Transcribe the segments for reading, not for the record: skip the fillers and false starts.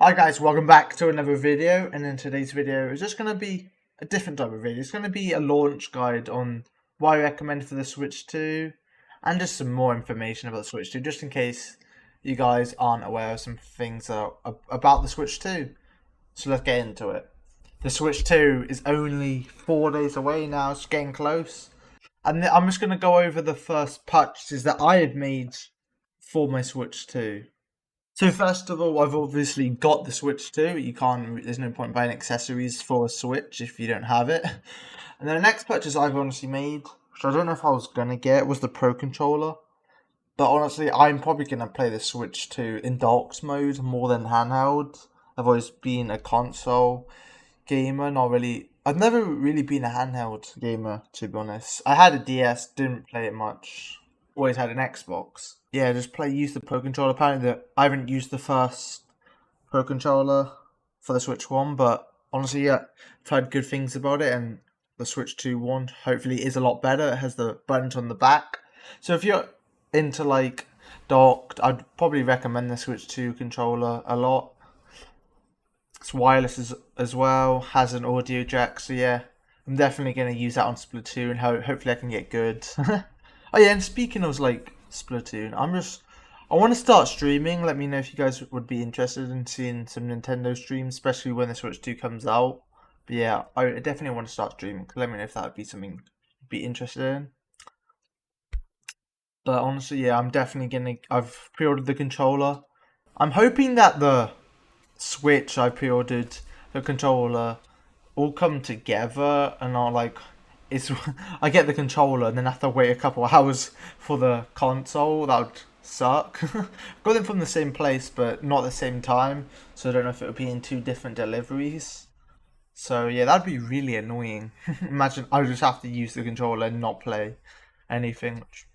Hi guys, welcome back to another video, and in today's video is just going to be a different type of video. It's going to be a launch guide on what I recommend for the Switch 2 and just some more information about the Switch 2 just in case you guys aren't aware of some things about the Switch 2. So let's get into it. The Switch 2 is only 4 days away now, it's getting close. And I'm just going to go over the first purchases that I had made for my Switch 2. So first of all, I've obviously got the Switch 2. There's no point buying accessories for a Switch if you don't have it. And then the next purchase I've honestly made, which I don't know if I was gonna get, was the Pro Controller. But honestly, I'm probably gonna play the Switch 2 in docked mode more than handheld. I've always been a console gamer, I've never really been a handheld gamer, to be honest. I had a DS, didn't play it much. Always had an Xbox. Yeah, use the Pro Controller. Apparently, I haven't used the first Pro Controller for the Switch 1, but honestly, yeah, I've heard good things about it, and the Switch 2 one hopefully is a lot better. It has the buttons on the back. So if you're into like docked, I'd probably recommend the Switch 2 controller a lot. It's wireless as well, has an audio jack, so yeah, I'm definitely going to use that on Splatoon. Hopefully I can get good. Oh yeah, and speaking of like Splatoon, I want to start streaming. Let me know if you guys would be interested in seeing some Nintendo streams, especially when the Switch 2 comes out. But yeah, I definitely want to start streaming. Let me know if that would be something you'd be interested in. But honestly, yeah, I've pre-ordered the controller. I'm hoping that the Switch I pre-ordered, the controller, all come together and are like, I get the controller and then have to wait a couple of hours for the console. That would suck. Got them from the same place but not at the same time, so I don't know if it would be in two different deliveries. So yeah, that'd be really annoying. Imagine I would just have to use the controller and not play anything, which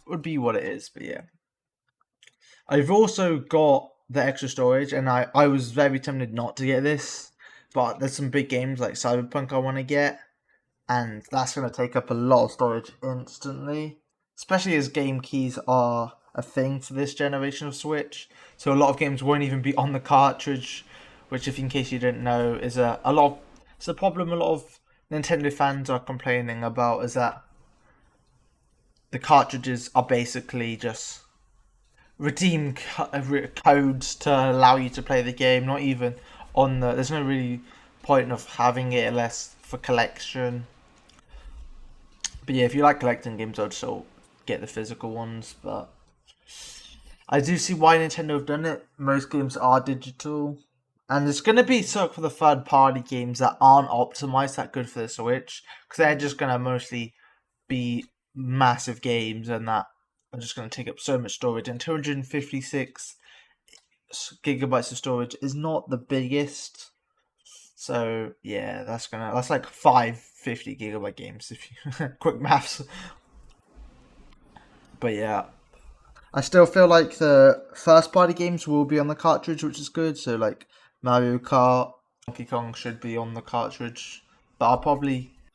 would be what it is. But yeah, I've also got the extra storage, and I was very tempted not to get this, but there's some big games like Cyberpunk I want to get, and that's going to take up a lot of storage instantly, especially as game keys are a thing for this generation of Switch. So a lot of games won't even be on the cartridge, which, if in case you didn't know, is it's a problem a lot of Nintendo fans are complaining about, is that the cartridges are basically just redeem codes to allow you to play the game, not even on there's no really point of having it unless for collection. But yeah, if you like collecting games, I'd still get the physical ones. But I do see why Nintendo have done it. Most games are digital, and it's going to be suck for the third-party games that aren't optimized that good for the Switch, because they're just going to mostly be massive games, and that are just going to take up so much storage. And 256 gigabytes of storage is not the biggest. So yeah, that's like 550 gigabyte games if you quick maths. But yeah, I still feel like the first party games will be on the cartridge, which is good. So like Mario Kart, Donkey Kong should be on the cartridge. But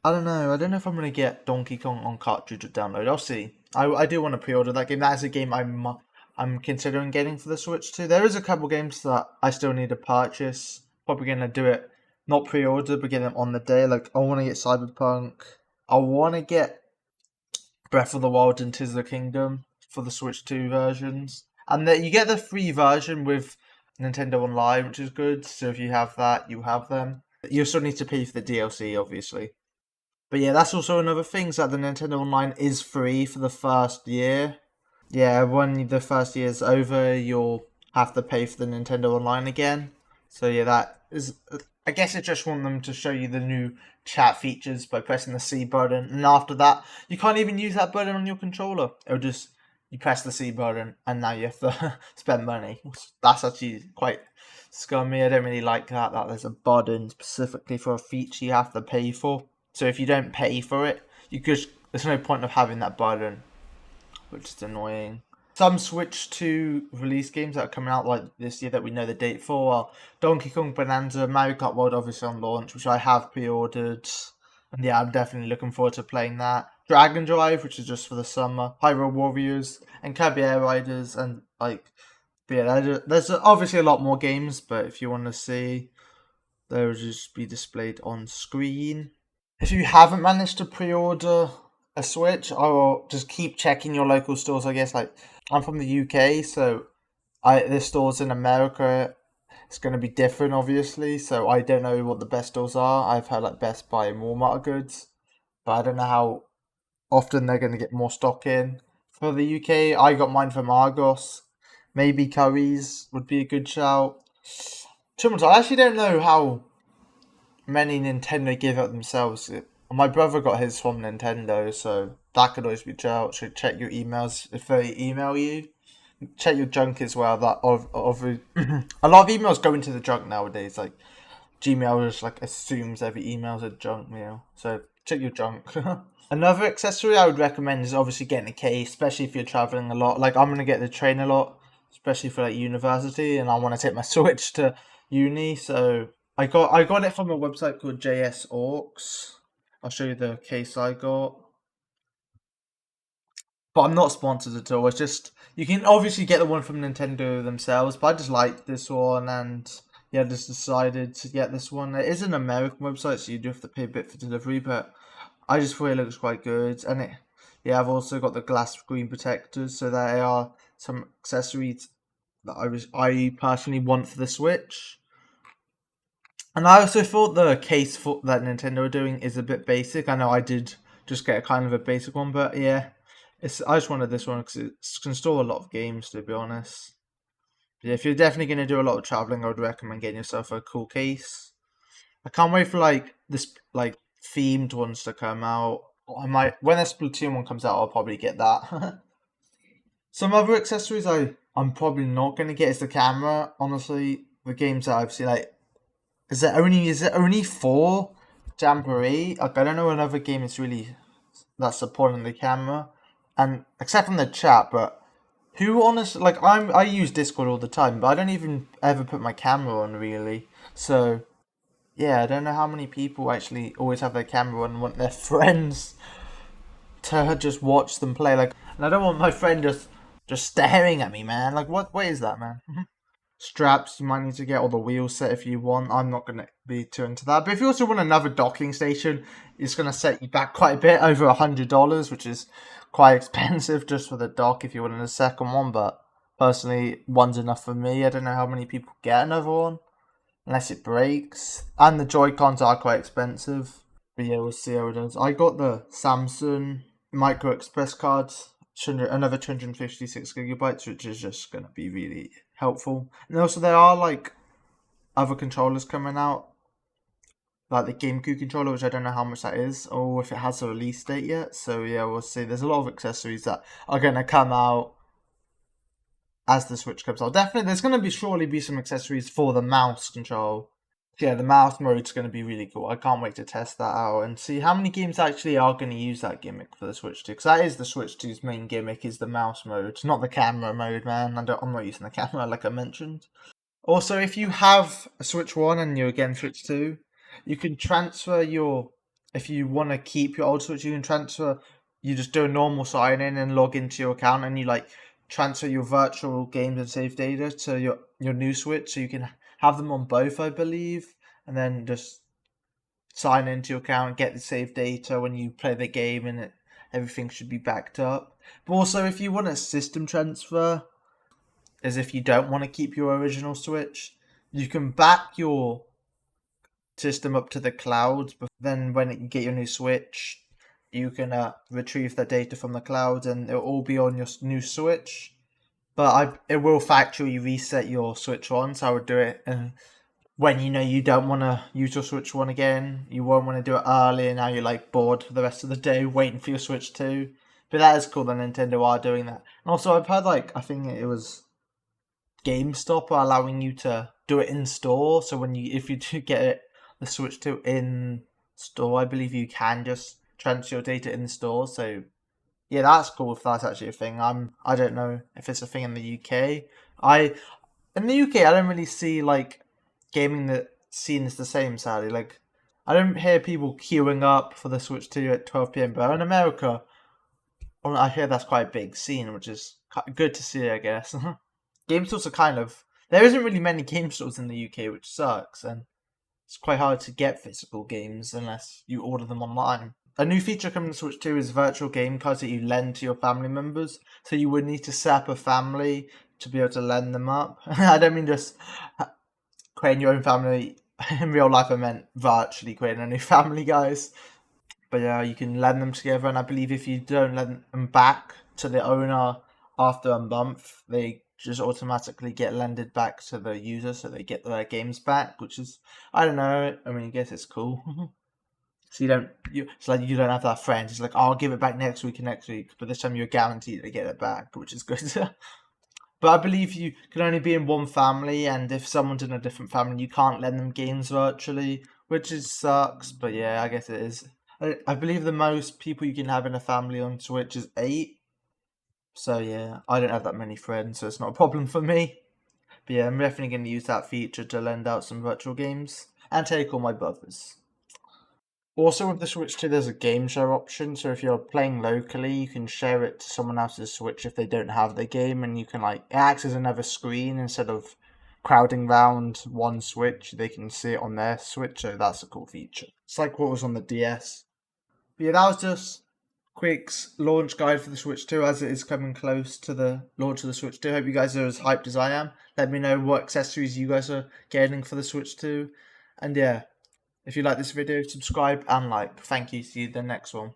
I don't know. I don't know if I'm gonna get Donkey Kong on cartridge or download. I'll see. I do want to pre-order that game. That is a game I'm considering getting for the Switch too. There is a couple games that I still need to purchase. Probably gonna do it, not pre-order, but get them on the day. Like I want to get Cyberpunk. I want to get Breath of the Wild and Tears of the Kingdom for the Switch 2 versions. And then you get the free version with Nintendo Online, which is good. So if you have that, you have them. You still need to pay for the DLC, obviously. But yeah, that's also another thing, is that the Nintendo Online is free for the first year. Yeah, when the first year is over, you'll have to pay for the Nintendo Online again. So yeah, that is... I guess I just want them to show you the new chat features by pressing the C button, and after that, you can't even use that button on your controller. It'll just, you press the C button, and now you have to spend money. That's actually quite scummy. I don't really like that there's a button specifically for a feature you have to pay for. So if you don't pay for it, there's no point of having that button, which is annoying. Some Switch 2 release games that are coming out like this year that we know the date for are Donkey Kong Bonanza, Mario Kart World obviously on launch, which I have pre-ordered. And yeah, I'm definitely looking forward to playing that. Dragon Drive, which is just for the summer, Hyrule Warriors, and Kirby Air Riders, and like But yeah, there's obviously a lot more games, but if you want to see, they'll just be displayed on screen. If you haven't managed to pre-order a Switch, I will just keep checking your local stores. I guess like I'm from the UK, so the stores in America it's going to be different, obviously. So I don't know what the best stores are. I've heard like Best Buy and Walmart are goods, but I don't know how often they're going to get more stock in. For the UK, I got mine from Argos. Maybe Curry's would be a good shout. I actually don't know how many Nintendo give out themselves. My brother got his from Nintendo, so that could always be a shout. So check your emails if they email you. Check your junk as well. That of a lot of emails go into the junk nowadays. Like Gmail just like assumes every email's a junk mail. So check your junk. Another accessory I would recommend is obviously getting a case, especially if you're traveling a lot. Like I'm gonna get the train a lot, especially for like university, and I want to take my Switch to uni. So I got it from a website called JS Orcs. I'll show you the case I got. But I'm not sponsored at all. It's just you can obviously get the one from Nintendo themselves, but I just liked this one and yeah, just decided to get this one. It is an American website, so you do have to pay a bit for delivery, but I just thought it looks quite good. And it yeah, I've also got the glass screen protectors, so there are some accessories that I personally want for the Switch. And I also thought the case for that Nintendo are doing is a bit basic. I know I did just get a kind of a basic one, but yeah, I just wanted this one because it can store a lot of games. To be honest, but yeah, if you're definitely going to do a lot of traveling, I would recommend getting yourself a cool case. I can't wait for like this like themed ones to come out. I might when the Splatoon one comes out, I'll probably get that. Some other accessories I'm probably not going to get is the camera. Honestly, the games that I've seen like is it only for Jamboree? Like I don't know another game is really that's supporting the camera, and except from the chat, but who honestly like I use Discord all the time, but I don't even ever put my camera on really. So yeah, I don't know how many people actually always have their camera on and want their friends to just watch them play. Like, and I don't want my friend just staring at me, man. Like what is that, man? Straps you might need to get, or the wheel set if you want. I'm not going to be too into that. But if you also want another docking station, it's going to set you back quite a bit, over $100, which is quite expensive just for the dock if you want a second one. But personally, one's enough for me. I don't know how many people get another one, unless it breaks. And the Joy-Cons are quite expensive. But yeah, we'll see how it is. I got the Samsung Micro Express cards, another 256 gigabytes, which is just going to be really helpful. And also, there are like other controllers coming out, like the GameCube controller, which I don't know how much that is, or if it has a release date yet. So yeah, we'll see. There's a lot of accessories that are going to come out as the Switch comes out. Definitely, there's going to be surely be some accessories for the mouse control. Yeah, the mouse mode's going to be really cool. I can't wait to test that out and see how many games actually are going to use that gimmick for the Switch 2. Because that is the Switch 2's main gimmick, is the mouse mode, not the camera mode, man. I'm not using the camera like I mentioned. Also, if you have a Switch 1 and you're again Switch 2, you can transfer your... If you want to keep your old Switch, you can transfer... You just do a normal sign in and log into your account, and you like transfer your virtual games and save data to your new Switch, so you can have them on both, I believe, and then just sign into your account, get the save data when you play the game, and everything should be backed up. But also, if you want a system transfer, as if you don't want to keep your original Switch, you can back your system up to the clouds, but then when you get your new Switch, you can retrieve the data from the clouds and it'll all be on your new Switch. But it will factory reset your Switch on, so I would do it. And when you know you don't want to use your Switch 1 again, you won't want to do it early, and now you're like bored for the rest of the day waiting for your Switch 2. But that is cool that Nintendo are doing that. And also, I've heard like, I think it was GameStop are allowing you to do it in store. So if you do get it, the Switch 2 in store, I believe you can just transfer your data in store. So yeah, that's cool if that's actually a thing. I don't know if it's a thing in the UK. In the UK I don't really see like gaming that scene is the same, sadly. Like I don't hear people queuing up for the Switch 2 at 12 p.m. But in America, I hear that's quite a big scene, which is good to see, I guess. game stores are kind of, there isn't really many game stores in the UK, which sucks, and it's quite hard to get physical games unless you order them online. A new feature coming to Switch 2 is virtual game cards that you lend to your family members. So you would need to set up a family to be able to lend them up. I don't mean just creating your own family in real life. I meant virtually creating a new family, guys. But yeah, you can lend them together, and I believe if you don't lend them back to the owner after a month, they just automatically get lended back to the user, so they get their games back, which is, I don't know. I mean, I guess it's cool. So it's like you don't have that friend. It's like, oh, I'll give it back next week and next week, but this time you're guaranteed to get it back, which is good. But I believe you can only be in one family, and if someone's in a different family, you can't lend them games virtually, which is sucks. But yeah, I guess it is. I believe the most people you can have in a family on Switch is 8. So yeah, I don't have that many friends, so it's not a problem for me. But yeah, I'm definitely going to use that feature to lend out some virtual games and take all my brothers. Also, with the Switch 2, there's a game share option. So if you're playing locally, you can share it to someone else's Switch if they don't have the game, and you can it acts as another screen instead of crowding round one Switch. They can see it on their Switch, so that's a cool feature. It's like what was on the DS. But yeah, that was just quick launch guide for the Switch 2 as it is coming close to the launch of the Switch 2. Hope you guys are as hyped as I am. Let me know what accessories you guys are getting for the Switch 2. And yeah, if you like this video, subscribe and like. Thank you. See you in the next one.